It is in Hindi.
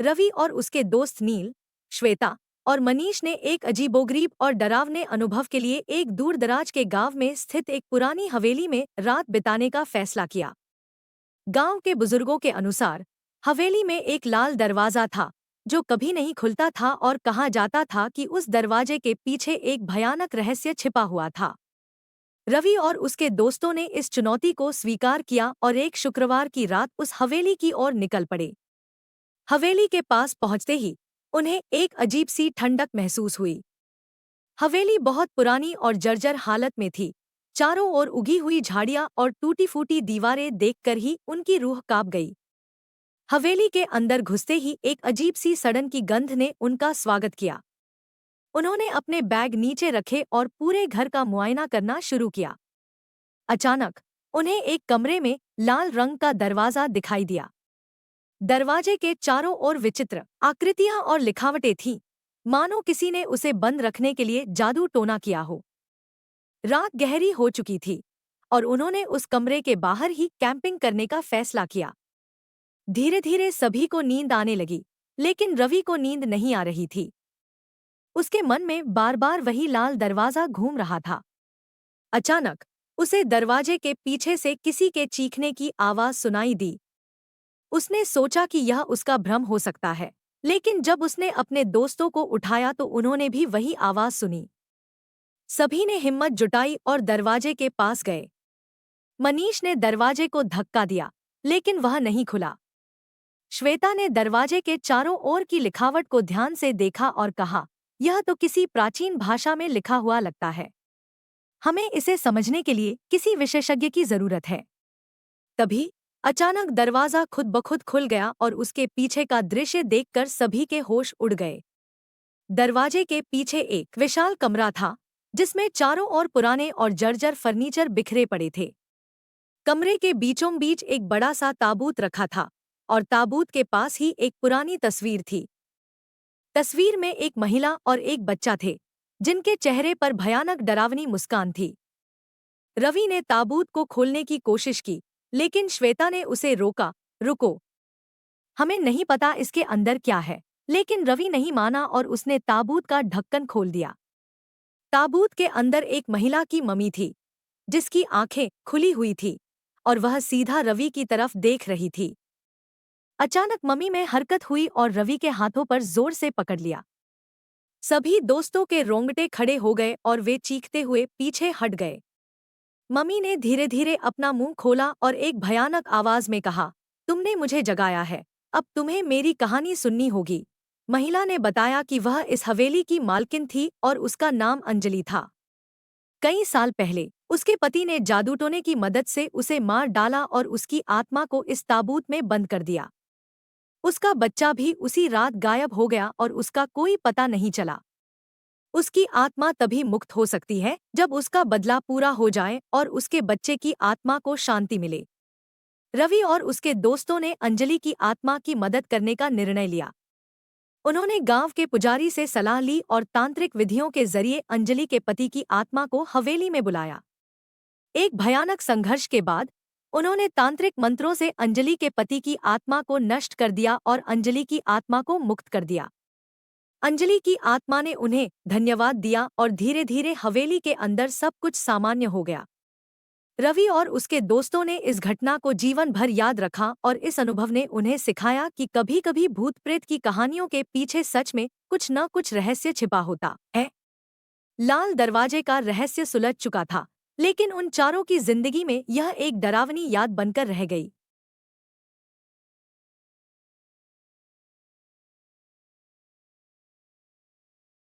रवि और उसके दोस्त नील, श्वेता और मनीष ने एक अजीबोगरीब और डरावने अनुभव के लिए एक दूरदराज के गांव में स्थित एक पुरानी हवेली में रात बिताने का फैसला किया। गांव के बुजुर्गों के अनुसार हवेली में एक लाल दरवाजा था जो कभी नहीं खुलता था और कहा जाता था कि उस दरवाजे के पीछे एक भयानक रहस्य छिपा हुआ था। रवि और उसके दोस्तों ने इस चुनौती को स्वीकार किया और एक शुक्रवार की रात उस हवेली की ओर निकल पड़े। हवेली के पास पहुंचते ही उन्हें एक अजीब सी ठंडक महसूस हुई। हवेली बहुत पुरानी और जर्जर हालत में थी। चारों ओर उगी हुई झाड़ियां और टूटी-फूटी दीवारें देखकर ही उनकी रूह कांप गई। हवेली के अंदर घुसते ही एक अजीब सी सड़न की गंध ने उनका स्वागत किया। उन्होंने अपने बैग नीचे रखे और पूरे घर का मुआयना करना शुरू किया। अचानक उन्हें एक कमरे में लाल रंग का दरवाजा दिखाई दिया। दरवाजे के चारों ओर विचित्र आकृतियां और लिखावटें थीं, मानो किसी ने उसे बंद रखने के लिए जादू टोना किया हो। रात गहरी हो चुकी थी और उन्होंने उस कमरे के बाहर ही कैंपिंग करने का फैसला किया। धीरे धीरे सभी को नींद आने लगी, लेकिन रवि को नींद नहीं आ रही थी। उसके मन में बार बार वही लाल दरवाजा घूम रहा था। अचानक उसे दरवाजे के पीछे से किसी के चीखने की आवाज सुनाई दी। उसने सोचा कि यह उसका भ्रम हो सकता है, लेकिन जब उसने अपने दोस्तों को उठाया तो उन्होंने भी वही आवाज सुनी। सभी ने हिम्मत जुटाई और दरवाजे के पास गए। मनीष ने दरवाजे को धक्का दिया, लेकिन वह नहीं खुला। श्वेता ने दरवाजे के चारों ओर की लिखावट को ध्यान से देखा और कहा, यह तो किसी प्राचीन भाषा में लिखा हुआ लगता है। हमें इसे समझने के लिए किसी विशेषज्ञ की जरूरत है। तभी अचानक दरवाजा खुद ब खुद खुल गया और उसके पीछे का दृश्य देखकर सभी के होश उड़ गए। दरवाजे के पीछे एक विशाल कमरा था, जिसमें चारों ओर पुराने और जर्जर फर्नीचर बिखरे पड़े थे। कमरे के बीचों बीच एक बड़ा सा ताबूत रखा था और ताबूत के पास ही एक पुरानी तस्वीर थी। तस्वीर में एक महिला और एक बच्चा थे, जिनके चेहरे पर भयानक डरावनी मुस्कान थी। रवि ने ताबूत को खोलने की कोशिश की, लेकिन श्वेता ने उसे रोका। रुको, हमें नहीं पता इसके अंदर क्या है। लेकिन रवि नहीं माना और उसने ताबूत का ढक्कन खोल दिया। ताबूत के अंदर एक महिला की मम्मी थी, जिसकी आंखें खुली हुई थी और वह सीधा रवि की तरफ देख रही थी। अचानक मम्मी में हरकत हुई और रवि के हाथों पर जोर से पकड़ लिया। सभी दोस्तों के रोंगटे खड़े हो गए और वे चीखते हुए पीछे हट गए। मम्मी ने धीरे धीरे अपना मुंह खोला और एक भयानक आवाज में कहा, तुमने मुझे जगाया है, अब तुम्हें मेरी कहानी सुननी होगी। महिला ने बताया कि वह इस हवेली की मालकिन थी और उसका नाम अंजलि था। कई साल पहले उसके पति ने जादूटोने की मदद से उसे मार डाला और उसकी आत्मा को इस ताबूत में बंद कर दिया। उसका बच्चा भी उसी रात गायब हो गया और उसका कोई पता नहीं चला। उसकी आत्मा तभी मुक्त हो सकती है जब उसका बदला पूरा हो जाए और उसके बच्चे की आत्मा को शांति मिले। रवि और उसके दोस्तों ने अंजलि की आत्मा की मदद करने का निर्णय लिया। उन्होंने गांव के पुजारी से सलाह ली और तांत्रिक विधियों के जरिए अंजलि के पति की आत्मा को हवेली में बुलाया। एक भयानक संघर्ष के बाद उन्होंने तांत्रिक मंत्रों से अंजलि के पति की आत्मा को नष्ट कर दिया और अंजलि की आत्मा को मुक्त कर दिया। अंजलि की आत्मा ने उन्हें धन्यवाद दिया और धीरे धीरे हवेली के अंदर सब कुछ सामान्य हो गया। रवि और उसके दोस्तों ने इस घटना को जीवन भर याद रखा और इस अनुभव ने उन्हें सिखाया कि कभी-कभी भूत प्रेत की कहानियों के पीछे सच में कुछ न कुछ रहस्य छिपा होता है। लाल दरवाजे का रहस्य सुलझ चुका था, लेकिन उन चारों की जिंदगी में यह एक डरावनी याद बनकर रह गई।